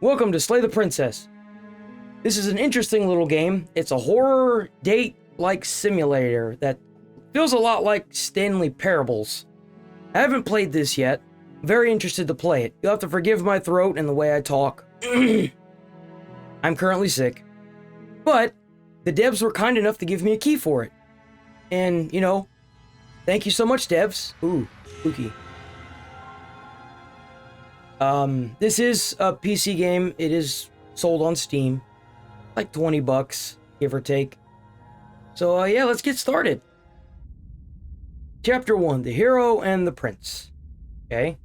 Welcome to Slay the Princess. This is an interesting little game. It's a horror date-like simulator that feels a lot like Stanley Parables. I haven't played this yet. I'm very interested to play it. You'll have to forgive my throat and the way I talk. I'm currently sick. But the devs were kind enough to give me a key for it. And, you know, thank you so much, devs. Ooh, spooky. This is a PC game. It is sold on Steam. Like 20 bucks, give or take. So, yeah, let's get started. Chapter 1, The Hero and the Prince. Okay.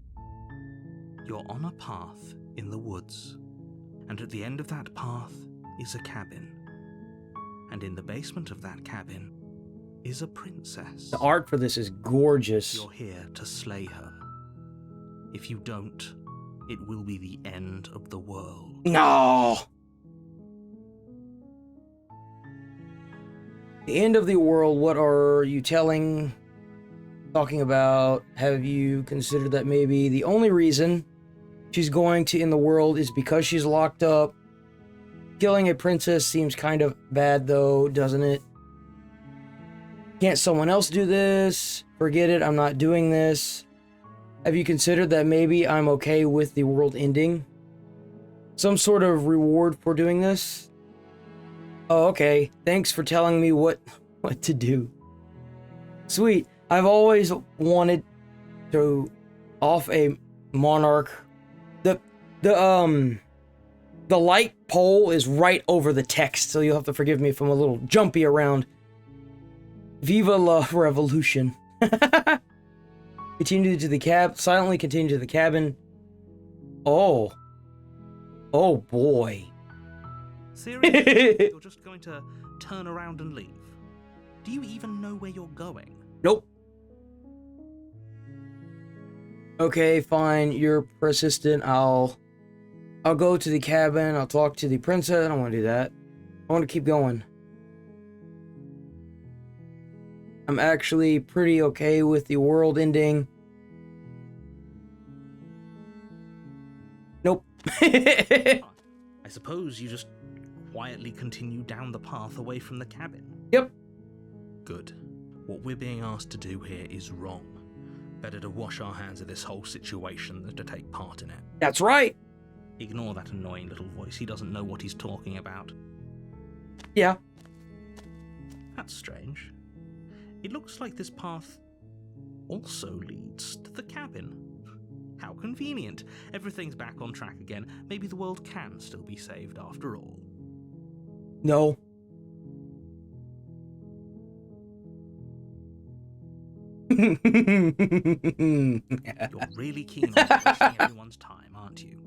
You're on a path in the woods, and at the end of that path is a cabin. And in the basement of that cabin is a princess. The art for this is gorgeous. You're here to slay her. If you don't, it will be the end of the world. No! The end of the world, what are you talking about? Have you considered that maybe the only reason she's going to end the world is because she's locked up? Killing a princess seems kind of bad though, doesn't it? Can't someone else do this? Forget it, I'm not doing this. Have you considered that maybe I'm okay with the world ending? Some sort of reward for doing this? Oh, okay. Thanks for telling me what to do. Sweet. I've always wanted to off a monarch. The light pole is right over the text, so you'll have to forgive me if I'm a little jumpy around. Viva la revolution. Continue to the silently continue to the cabin. Oh. Oh boy. Seriously? You're just going to turn around and leave? Do you even know where you're going? Nope. Okay, fine. You're persistent. I'll go to the cabin. I'll talk to the princess. I don't want to do that. I want to keep going. I'm actually pretty okay with the world ending. Nope. I suppose you just quietly continue down the path away from the cabin. Yep. Good. What we're being asked to do here is wrong. Better to wash our hands of this whole situation than to take part in it. That's right. Ignore that annoying little voice. He doesn't know what he's talking about. Yeah. That's strange. It looks like this path also leads to the cabin. How convenient. Everything's back on track again. Maybe the world can still be saved after all. No. You're really keen on wasting everyone's time, aren't you?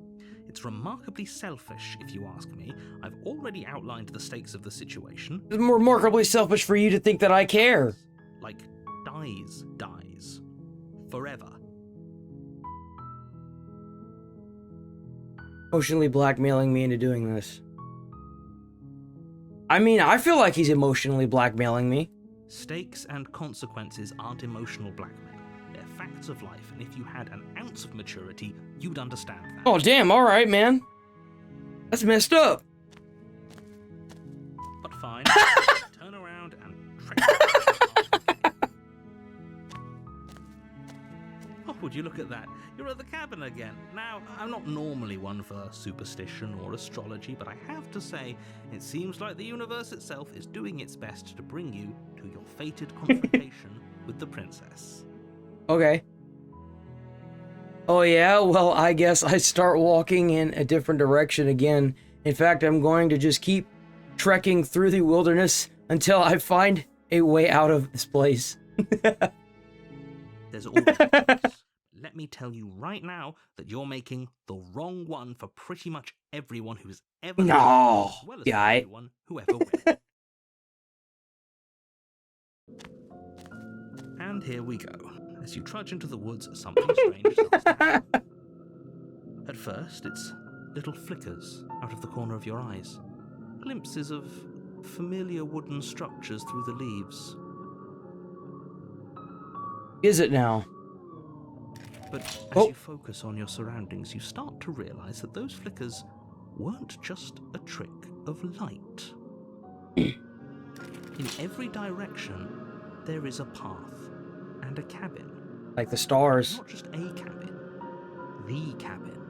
It's remarkably selfish, if you ask me. I've already outlined the stakes of the situation. It's remarkably selfish for you to think that I care. Like, dies. Forever. Emotionally blackmailing me into doing this. I mean, I feel like he's emotionally blackmailing me. Stakes and consequences aren't emotional blackmail. They're facts of life, and if you had an ounce of maturity, you'd understand that. Oh, damn, alright, man. That's messed up. But fine. Turn around and Oh, would you look at that? You're at the cabin again. Now, I'm not normally one for superstition or astrology, but I have to say, it seems like the universe itself is doing its best to bring you to your fated confrontation with the princess. Okay. Oh yeah, well, I guess I start walking in a different direction again. In fact, I'm going to just keep trekking through the wilderness until I find a way out of this place. There's always a choice. Let me tell you right now that you're making the wrong one for pretty much everyone who's ever lived, as well as everyone who ever will. And here we go. As you trudge into the woods, something strange starts to happen. At first, it's little flickers out of the corner of your eyes. Glimpses of familiar wooden structures through the leaves. Is it now? But as you focus on your surroundings, you start to realize that those flickers weren't just a trick of light. In every direction, there is a path and a cabin. Like the stars. Not just a cabin, the cabin.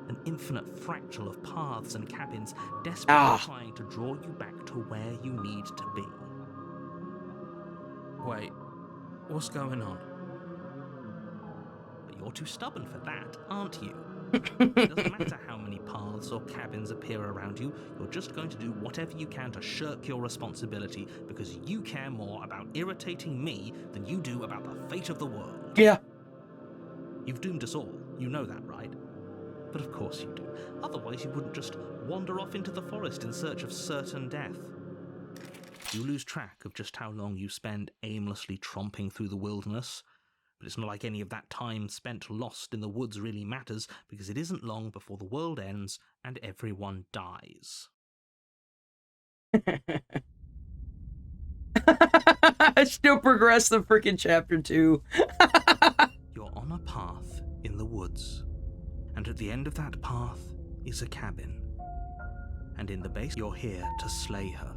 An infinite fractal of paths and cabins desperately trying to draw you back to where you need to be. Wait, what's going on? But you're too stubborn for that, aren't you? It doesn't matter how many paths or cabins appear around you, you're just going to do whatever you can to shirk your responsibility because you care more about irritating me than you do about the fate of the world. Yeah. You've doomed us all, you know that, right? But of course you do. Otherwise you wouldn't just wander off into the forest in search of certain death. You lose track of just how long you spend aimlessly tromping through the wilderness. But it's not like any of that time spent lost in the woods really matters, because it isn't long before the world ends and everyone dies. I still progress the freaking chapter 2. You're on a path in the woods, and at the end of that path is a cabin. And in the base, you're here to slay her.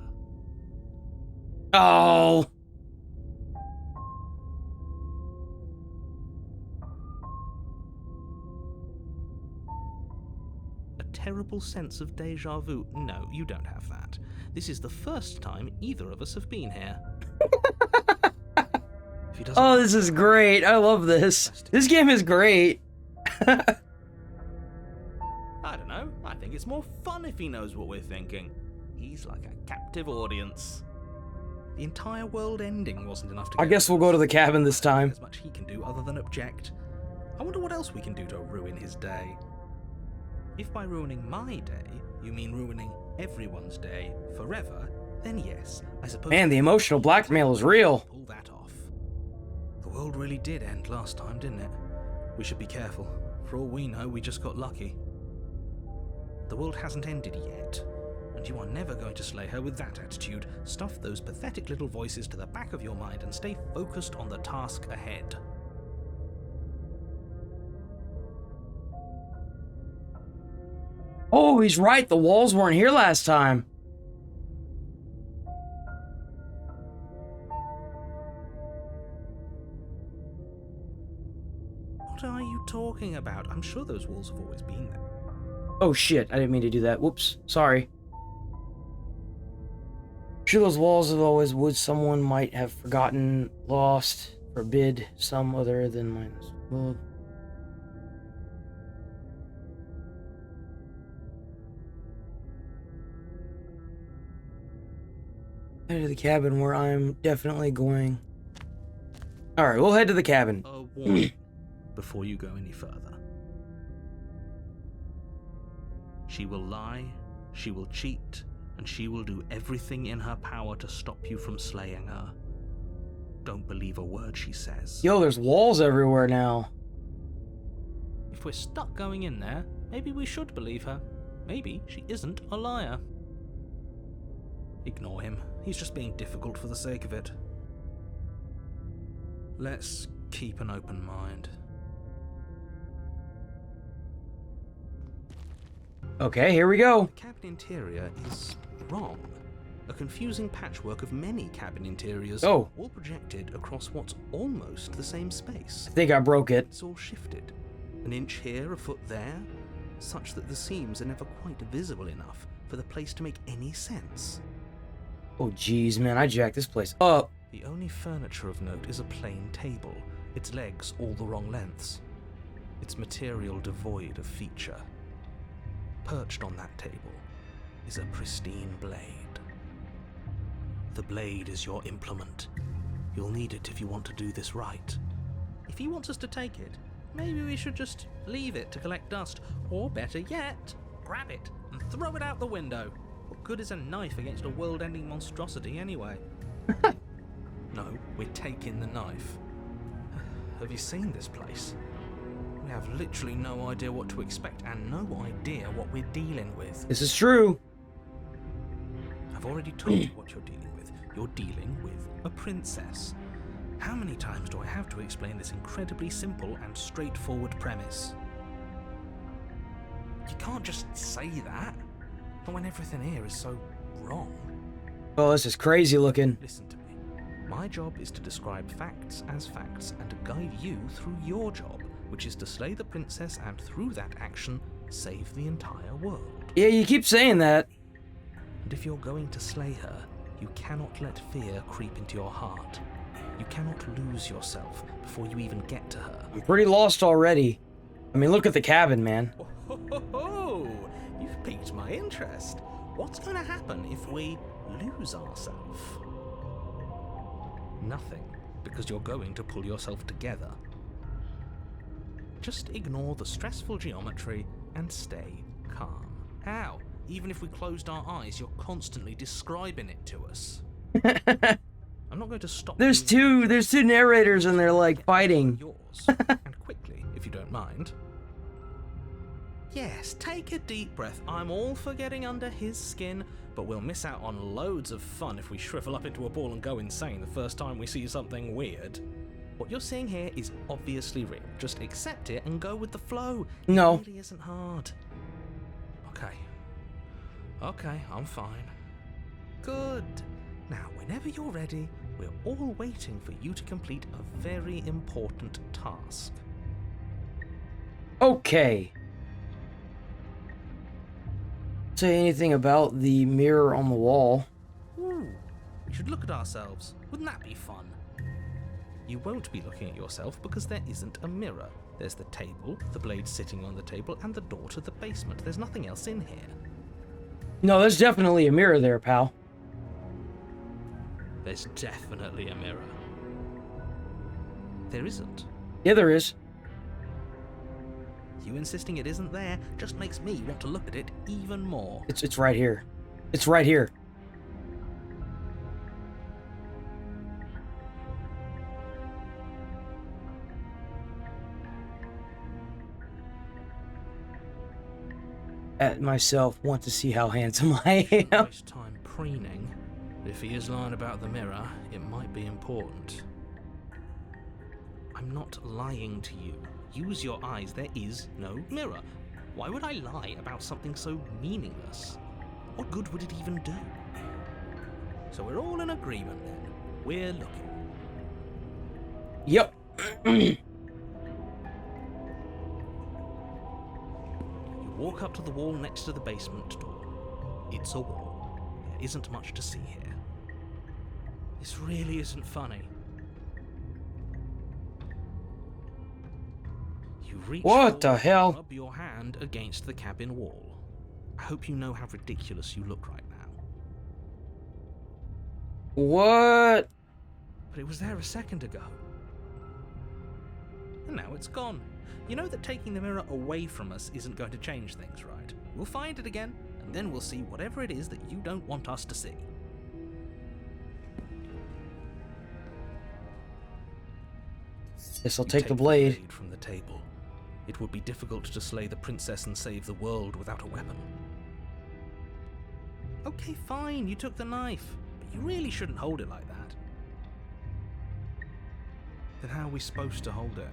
Oh. Terrible sense of deja vu. No, you don't have that. This is the first time either of us have been here. Oh, this is great. I love this. This game is great. I don't know. I think it's more fun if he knows what we're thinking. He's like a captive audience. The entire world ending wasn't enough to I guess we'll go to the cabin this time. There's much he can do other than object. I wonder what else we can do to ruin his day. If by ruining my day, you mean ruining everyone's day forever, then yes, I suppose... Man, the emotional blackmail is real. Pull that off. The world really did end last time, didn't it? We should be careful. For all we know, we just got lucky. The world hasn't ended yet, and you are never going to slay her with that attitude. Stuff those pathetic little voices to the back of your mind and stay focused on the task ahead. Oh, he's right. The walls weren't here last time. What are you talking about? I'm sure those walls have always been there. Oh shit, I didn't mean to do that. Whoops, sorry. Sure, those walls have always would someone might have forgotten, lost, forbid some other than mine. Well, head to the cabin where I'm definitely going. Alright, we'll head to the cabin. A warning before you go any further. She will lie, she will cheat, and she will do everything in her power to stop you from slaying her. Don't believe a word she says. Yo, there's walls everywhere now. If we're stuck going in there, maybe we should believe her. Maybe she isn't a liar. Ignore him. He's just being difficult for the sake of it. Let's keep an open mind. Okay, here we go. The cabin interior is wrong. A confusing patchwork of many cabin interiors, all projected across what's almost the same space. I think I broke it. It's all shifted. An inch here, a foot there, such that the seams are never quite visible enough for the place to make any sense. Oh geez, man, I jacked this place up. The only furniture of note is a plain table, its legs all the wrong lengths, its material devoid of feature. Perched on that table is a pristine blade. The blade is your implement. You'll need it if you want to do this right. If he wants us to take it, maybe we should just leave it to collect dust, or better yet, grab it and throw it out the window. What good is a knife against a world-ending monstrosity anyway? No, we're taking the knife. Have you seen this place? We have literally no idea what to expect and no idea what we're dealing with. This is true. I've already told you what you're dealing with. You're dealing with a princess. How many times do I have to explain this incredibly simple and straightforward premise? You can't just say that. Not when everything here is so wrong. Oh, this is crazy looking. Listen to me. My job is to describe facts as facts and to guide you through your job, which is to slay the princess and through that action, save the entire world. Yeah, you keep saying that. And if you're going to slay her, you cannot let fear creep into your heart. You cannot lose yourself before you even get to her. I'm pretty lost already. I mean, look at the cabin, man. Oh, you've piqued my interest. What's going to happen if we lose ourselves? Nothing, because you're going to pull yourself together. Just ignore the stressful geometry and stay calm. How? Even if we closed our eyes, you're constantly describing it to us. I'm not going to stop. There's two narrators and they're like fighting. Yours. And quickly, if you don't mind. Yes, take a deep breath. I'm all for getting under his skin, but we'll miss out on loads of fun if we shrivel up into a ball and go insane the first time we see something weird. What you're seeing here is obviously real. Just accept it and go with the flow. No. It really isn't hard. Okay, I'm fine. Good. Now, whenever you're ready, we're all waiting for you to complete a very important task. Okay. Say anything about the mirror on the wall. Ooh, we should look at ourselves. Wouldn't that be fun? You won't be looking at yourself because there isn't a mirror. There's the table, the blade sitting on the table, and the door to the basement. There's nothing else in here. No, there's definitely a mirror there, pal. There's definitely a mirror. There isn't. Yeah, there is. You insisting it isn't there just makes me want to look at it even more. It's right here. It's right here. At myself, want to see how handsome I am. Waste time preening. If he is lying about the mirror, it might be important. I'm not lying to you. Use your eyes. There is no mirror. Why would I lie about something so meaningless? What good would it even do? So we're all in agreement then. We're looking. Yep. You walk up to the wall next to the basement door. It's a wall. There isn't much to see here. This really isn't funny. You reach What the forward hell? and rub your hand against the cabin wall. I hope you know how ridiculous you look right now. What? But it was there a second ago. And now it's gone. You know that taking the mirror away from us isn't going to change things, right? We'll find it again, and then we'll see whatever it is that you don't want us to see. Guess I'll You take the blade. from the table. It would be difficult to slay the princess and save the world without a weapon. Okay, fine, you took the knife, but you really shouldn't hold it like that. Then how are we supposed to hold it?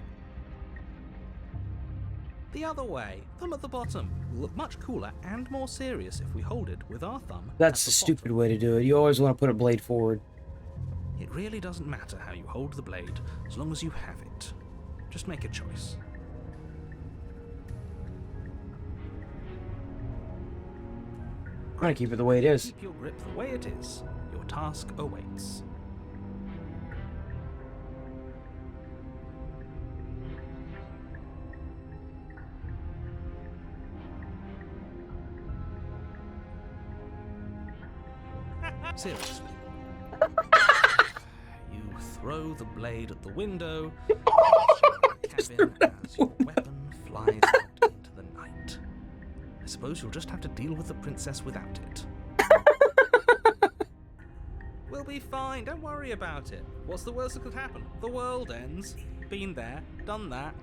The other way, thumb at the bottom. Will look much cooler and more serious if we hold it with our thumb. That's at the the stupid bottom. way to do it. You always want to put a blade forward. It really doesn't matter how you hold the blade, as long as you have it. Just make a choice. I'm gonna keep it the way it is. Keep your grip the way it is. Your task awaits. Seriously. You throw the blade at the window, the cabin as your weapon flies out into the night. I suppose you'll just have to deal with the princess without it. We'll be fine, don't worry about it. What's the worst that could happen? The world ends. Been there, done that.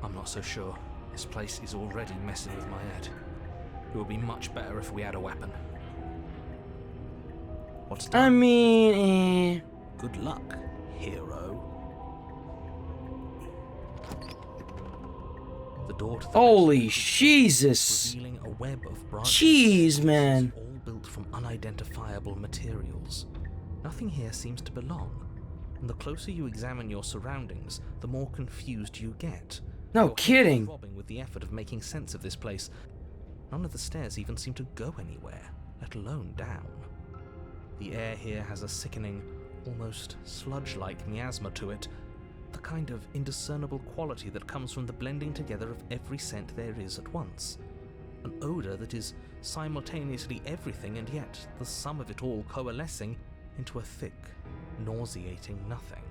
I'm not so sure. This place is already messing with my head. It would be much better if we had a weapon. What's done? I mean, Good luck, hero. The door to the Holy basement, Jesus. revealing a web of branches, Jeez, man. all built from unidentifiable materials. Nothing here seems to belong, and the closer you examine your surroundings, the more confused you get. No Your head is kidding. throbbing with the effort of making sense of this place. None of the stairs even seem to go anywhere, let alone down. The air here has a sickening, almost sludge-like miasma to it, the kind of indiscernible quality that comes from the blending together of every scent there is at once. An odour that is simultaneously everything and yet the sum of it all coalescing into a thick, nauseating nothing.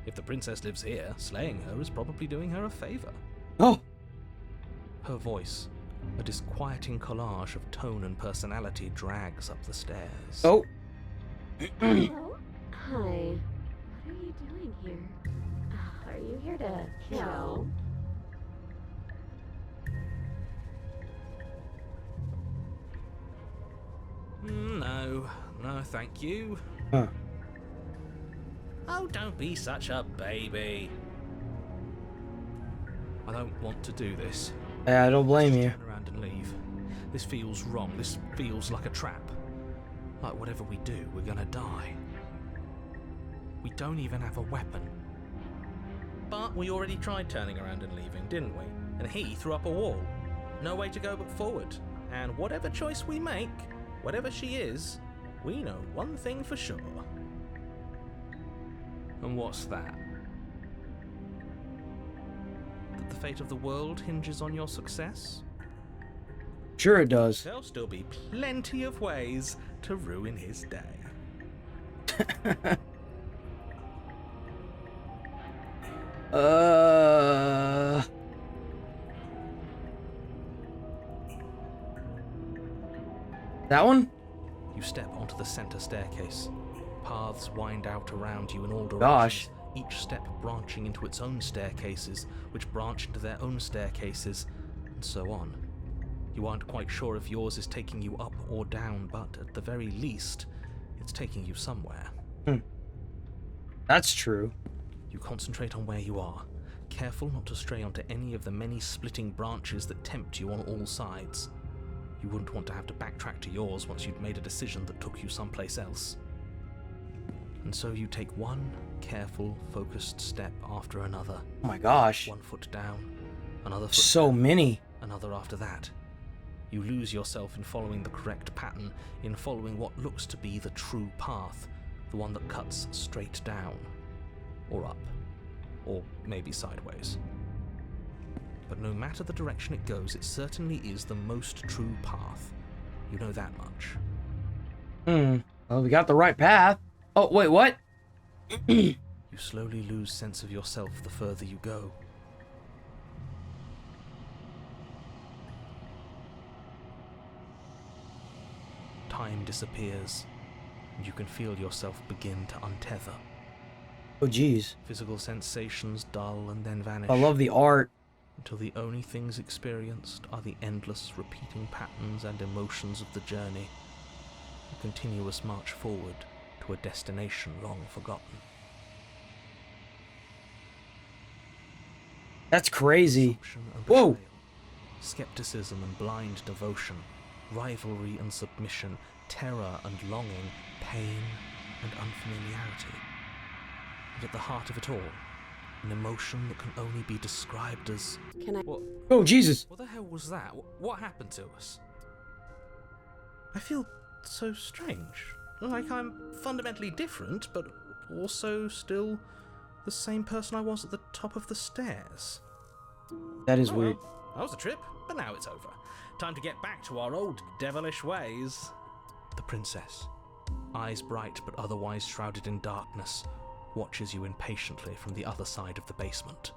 If the princess lives here, slaying her is probably doing her a favour. Oh. Her voice, a disquieting collage of tone and personality, drags up the stairs. Oh. Hello? Hi. What are you doing here? Are you here to kill? No, thank you. Huh. Oh, don't be such a baby. I don't want to do this. I don't blame you. Turn around and leave. This feels wrong. This feels like a trap. Like whatever we do, we're gonna die. We don't even have a weapon. But we already tried turning around and leaving, didn't we? And he threw up a wall. No way to go but forward. And whatever choice we make, whatever she is, we know one thing for sure. And what's that? That the fate of the world hinges on your success? Sure it does. There'll still be plenty of ways to ruin his day. That one? You step onto the center staircase. Paths wind out around you in all directions, Gosh. each step branching into its own staircases, which branch into their own staircases, and so on. You aren't quite sure if yours is taking you up or down, but at the very least, it's taking you somewhere. That's true. You concentrate on where you are, careful not to stray onto any of the many splitting branches that tempt you on all sides. You wouldn't want to have to backtrack to yours once you'd made a decision that took you someplace else. And so you take one careful, focused step after another. Oh my gosh. One foot down, another foot So down, many. another after that. You lose yourself in following the correct pattern, in following what looks to be the true path, the one that cuts straight down, or up, or maybe sideways. But no matter the direction it goes, it certainly is the most true path. You know that much. Well, we got the right path. Oh, wait, what? You slowly lose sense of yourself the further you go. Time disappears, and you can feel yourself begin to untether. Oh, geez. Physical sensations dull and then vanish. I love the art. Until the only things experienced are the endless repeating patterns and emotions of the journey, a continuous march forward to a destination long forgotten. That's crazy. Assumption and Whoa. betrayal, skepticism and blind devotion, rivalry and submission, terror and longing, pain and unfamiliarity. And at the heart of it all, an emotion that can only be described as... Can I? What? Oh, Jesus. What the hell was that? What happened to us? I feel so strange. Like I'm fundamentally different, but also still the same person I was at the top of the stairs. That is Oh, weird. well, that was a trip, but now it's over. Time to get back to our old devilish ways. The princess, eyes bright but otherwise shrouded in darkness, watches you impatiently from the other side of the basement.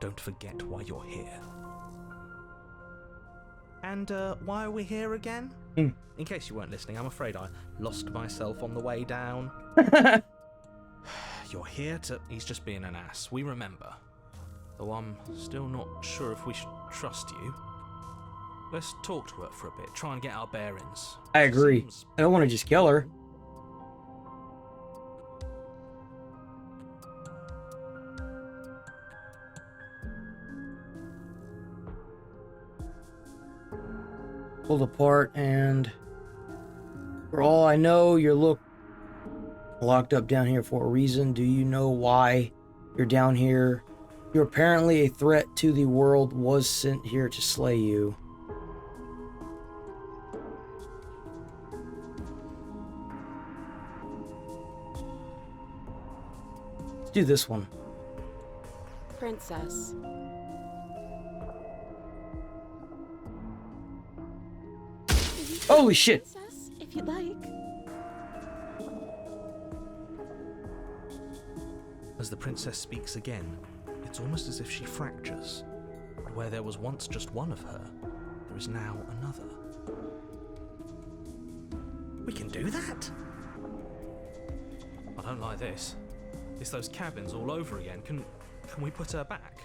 Don't forget why you're here. And why are we here again? In case you weren't listening, I'm afraid I lost myself on the way down. You're here to... He's just being an ass, we remember. Though I'm still not sure if we should trust you. Let's talk to her for a bit, try and get our bearings. I agree. Seems... I don't want to just kill her. pulled apart, and for all I know, you're locked up down here for a reason. Do you know why you're down here? You're apparently a threat to the world, was sent here to slay you. Let's do this one. Princess. Holy shit! Princess, if you'd like. As the princess speaks again, it's almost as if she fractures. Where there was once just one of her, there is now another. We can do that? I don't like this. It's those cabins all over again. Can we put her back?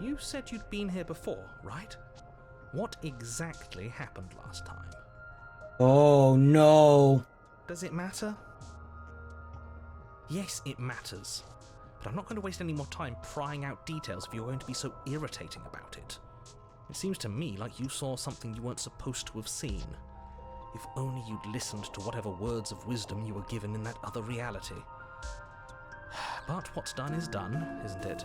You said you'd been here before, right? What exactly happened last time? Oh no. Does it matter? Yes, it matters. But I'm not going to waste any more time prying out details if you're going to be so irritating about it. It seems to me like you saw something you weren't supposed to have seen. If only you'd listened to whatever words of wisdom you were given in that other reality. But what's done is done, isn't it?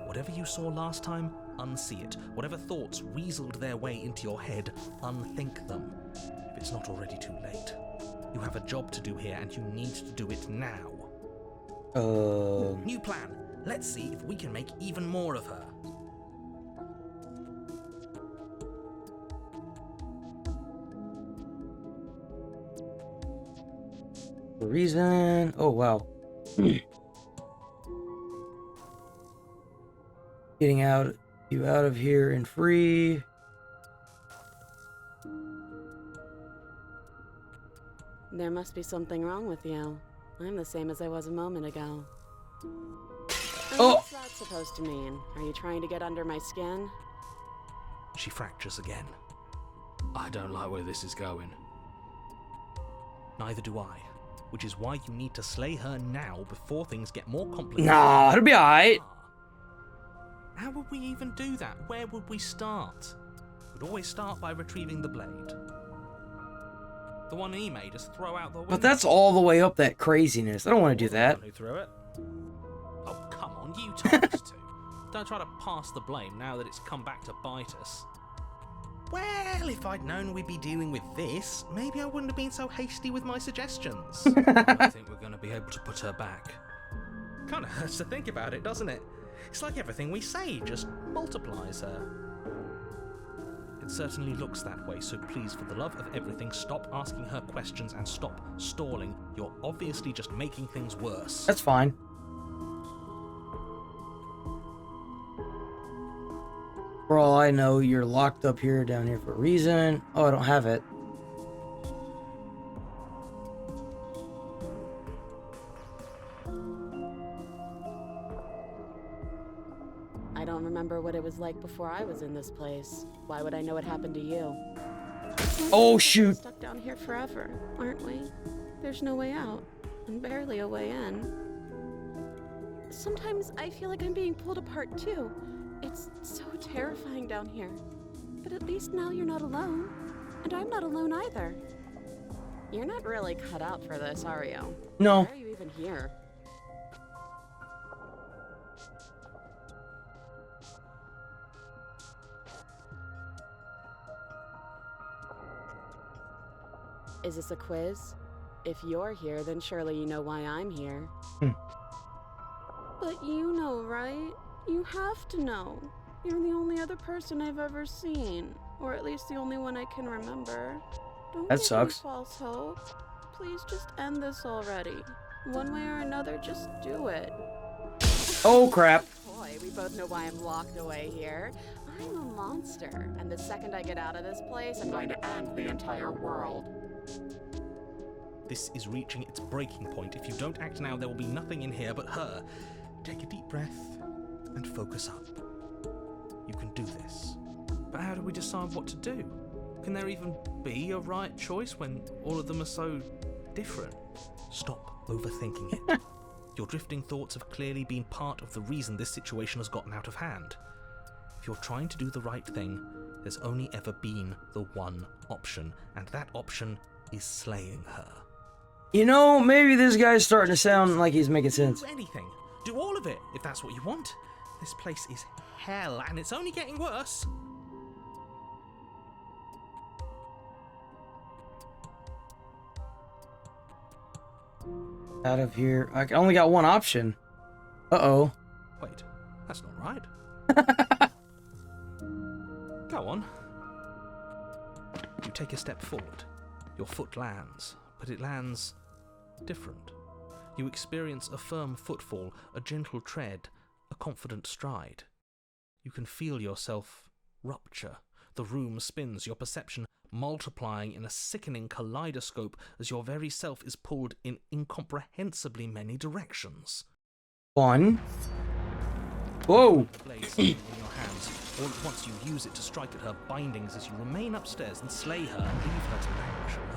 Whatever you saw last time, unsee it. Whatever thoughts weaseled their way into your head, unthink them. If it's not already too late. You have a job to do here, and you need to do it now. New plan. Let's see if we can make even more of her. The reason... Oh, wow. Getting you out of here and free. There must be something wrong with you. I'm the same as I was a moment ago. Oh! What's that supposed to mean? Are you trying to get under my skin? She fractures again. I don't like where this is going. Neither do I. Which is why you need to slay her now before things get more complicated. Nah, it'll be alright. How would we even do that? Where would we start? We'd always start by retrieving the blade. The one he made us throw out the window. But that's all the way up that craziness. I don't want to do that. Who threw it? Oh, come on, you told us to. Don't try to pass the blame now that it's come back to bite us. Well, if I'd known we'd be dealing with this, maybe I wouldn't have been so hasty with my suggestions. I think we're going to be able to put her back. Kind of hurts to think about it, doesn't it? It's like everything we say just multiplies her. It certainly looks that way, so please, for the love of everything, stop asking her questions and stop stalling. You're obviously just making things worse. That's fine. For all I know, you're locked up here, down here for a reason. Oh, I don't have it. I don't remember what it was like before I was in this place. Why would I know what happened to you? Oh, shoot. Stuck down here forever, aren't we? There's no way out, and barely a way in. Sometimes I feel like I'm being pulled apart too. It's so terrifying down here. But at least now you're not alone. And I'm not alone either. You're not really cut out for this, are you? No. Why are you even here? Is this a quiz? If you're here, then surely you know why I'm here. But you know, right? You have to know. You're the only other person I've ever seen. Or at least the only one I can remember. Don't That give sucks. me false hope. Please just end this already. One way or another, just do it. Oh, crap. Boy, we both know why I'm locked away here. I'm a monster, and the second I get out of this place, I'm going to end the entire world. This is reaching its breaking point. If you don't act now, there will be nothing in here but her. Take a deep breath and focus up. You can do this. But how do we decide what to do? Can there even be a right choice when all of them are so different? Stop overthinking it. Your drifting thoughts have clearly been part of the reason this situation has gotten out of hand. If you're trying to do the right thing, There's only ever been the one option, and that option is slaying her. You know, maybe this guy's starting to sound like he's making sense. Do anything. Do all of it, if that's what you want. This place is hell, and it's only getting worse. Out of here. I only got one option. Uh-oh. Wait, that's not right. Go on. You take a step forward. Your foot lands, but it lands different. You experience a firm footfall, a gentle tread, a confident stride. You can feel yourself rupture. The room spins, your perception multiplying in a sickening kaleidoscope as your very self is pulled in incomprehensibly many directions. One. Whoa! The blade spinning in your hands. All at once you use it to strike at her bindings as you remain upstairs and slay her and leave her to languish alone.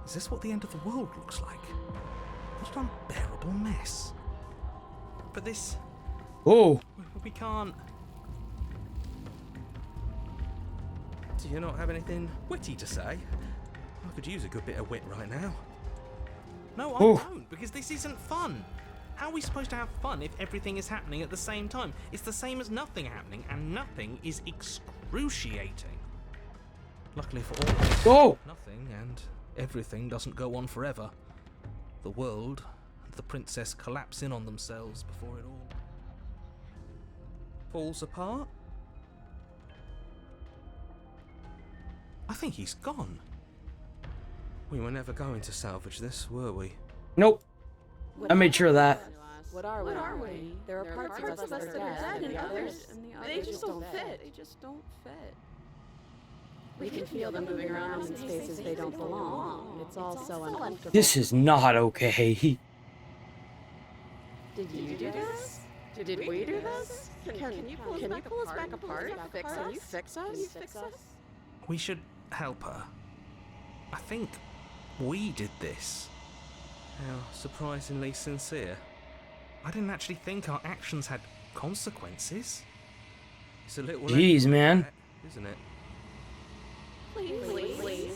Is this what the end of the world looks like? What an unbearable mess. But this... Whoa! We can't... Do you not have anything witty to say? I could use a good bit of wit right now. No, I don't, because this isn't fun. How are we supposed to have fun if everything is happening at the same time? It's the same as nothing happening, and nothing is excruciating. Luckily for all of us, nothing and everything doesn't go on forever. The world and the princess collapse in on themselves before it all falls apart. I think he's gone. We were never going to salvage this, were we? Nope. I made sure of that. What are we? There are parts of us that are dead, and others, they just don't fit. They just don't fit. We can feel them moving around in spaces they don't belong. It's all so uncomfortable. This is not okay. Did you do this? Did we do this? Can you pull us back apart? Can you fix us? We should help her. I think we did this. How surprisingly sincere. I didn't actually think our actions had consequences. It's a little Jeez, man. Isn't it? Please.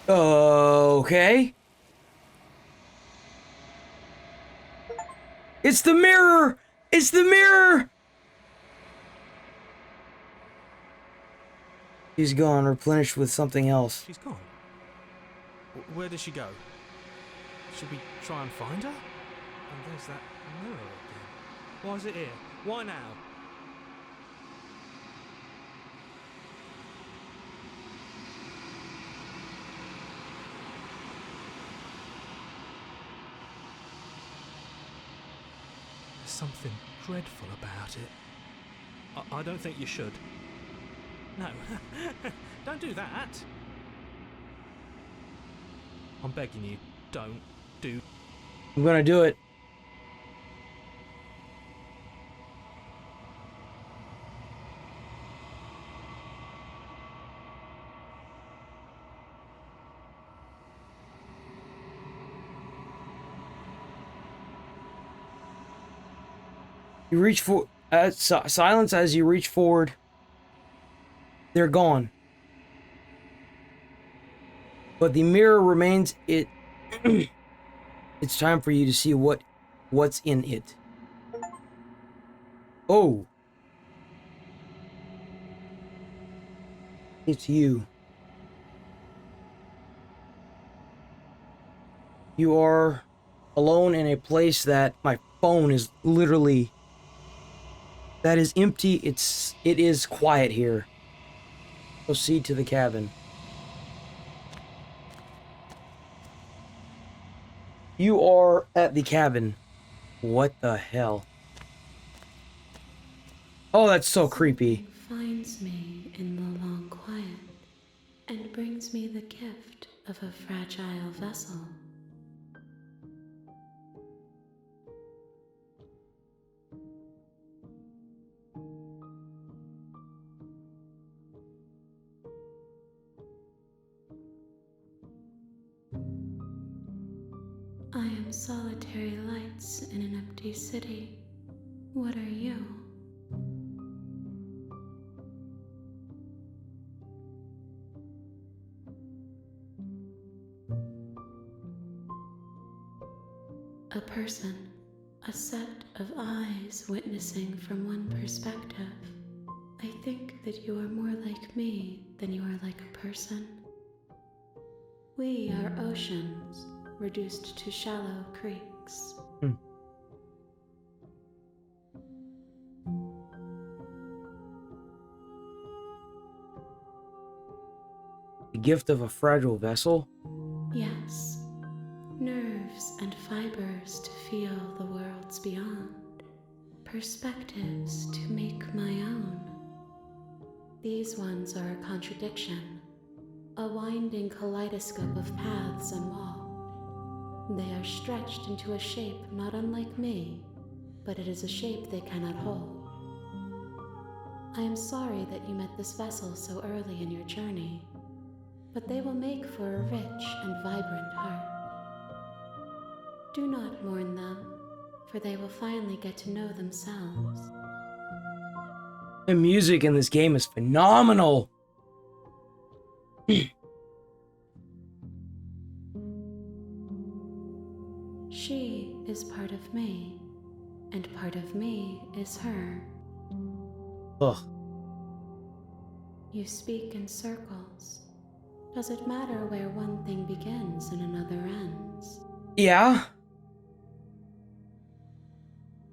Okay. It's the mirror! It's the mirror! She's gone, replenished with something else. She's gone. Where did she go? Should we try and find her? And there's that mirror again. Why is it here? Why now? There's something dreadful about it. I don't think you should. No, don't do that. I'm begging you, don't do. I'm gonna do it. You reach for silence as you reach forward. They're gone. But the mirror remains. It's time for you to see what's in it. Oh. It's you. You are alone in a place that my phone is literally... that is empty. It is quiet here. Proceed to the cabin. You are at the cabin. What the hell? Oh, that's so creepy. Finds me in the long quiet and brings me the gift of a fragile vessel. am solitary lights in an empty city. What are you? A person, a set of eyes witnessing from one perspective. I think that you are more like me than you are like a person. We are oceans, reduced to shallow creeks. The gift of a fragile vessel? Yes, nerves and fibers to feel the worlds beyond, perspectives to make my own. These ones are a contradiction, a winding kaleidoscope of paths and walls. They are stretched into a shape not unlike me, but it is a shape they cannot hold. I am sorry that you met this vessel so early in your journey, but they will make for a rich and vibrant heart. Do not mourn them, for they will finally get to know themselves. The music in this game is phenomenal. She is part of me, and part of me is her. Ugh. You speak in circles. Does it matter where one thing begins and another ends? Yeah?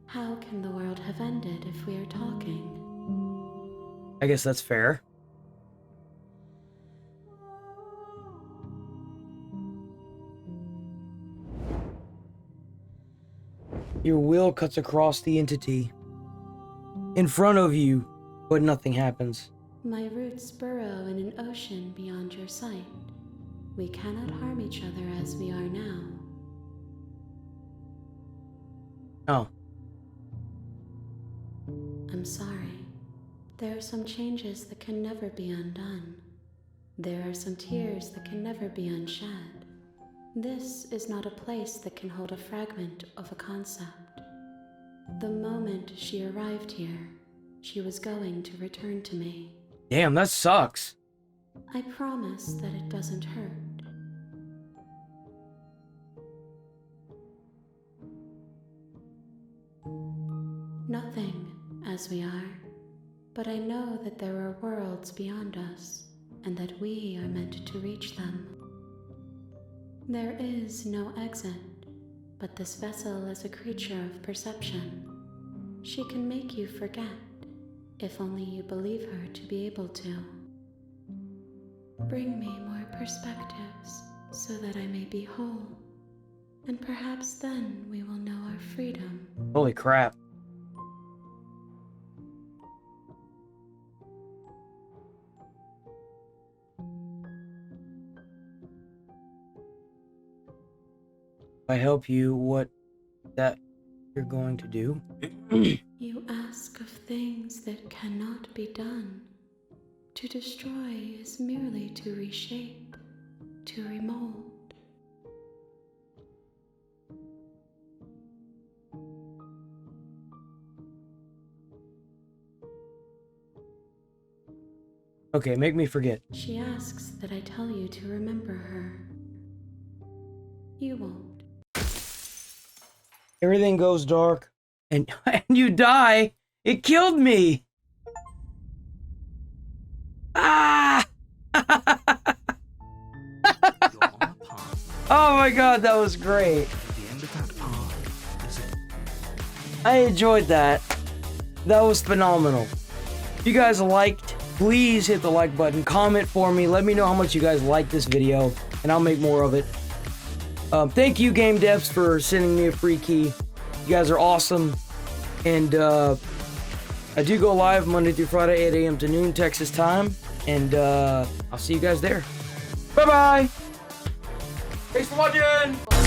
How can the world have ended if we are talking? I guess that's fair. Your will cuts across the entity in front of you, but nothing happens. My roots burrow in an ocean beyond your sight. We cannot harm each other as we are now. Oh. I'm sorry. There are some changes that can never be undone. There are some tears that can never be unshed. This is not a place that can hold a fragment of a concept. The moment she arrived here, she was going to return to me. Damn, that sucks. I promise that it doesn't hurt. Nothing, as we are, but I know that there are worlds beyond us, and that we are meant to reach them. There is no exit, but this vessel is a creature of perception. She can make you forget, if only you believe her to be able to. Bring me more perspectives, so that I may be whole, and perhaps then we will know our freedom. Holy crap. I help you, what that you're going to do? You ask of things that cannot be done. To destroy is merely to reshape, to remold. Okay, make me forget. She asks that I tell you to remember her. You won't. Everything goes dark, and, and you die. It killed me. Ah! Oh my god, that was great. At the end of that path, there's a I enjoyed that. That was phenomenal. If you guys liked, please hit the like button, comment for me, let me know how much you guys like this video, and I'll make more of it. Thank you, Game Devs, for sending me a free key. You guys are awesome. And I do go live Monday through Friday, 8 a.m. to noon Texas time. And I'll see you guys there. Bye-bye. Thanks for watching.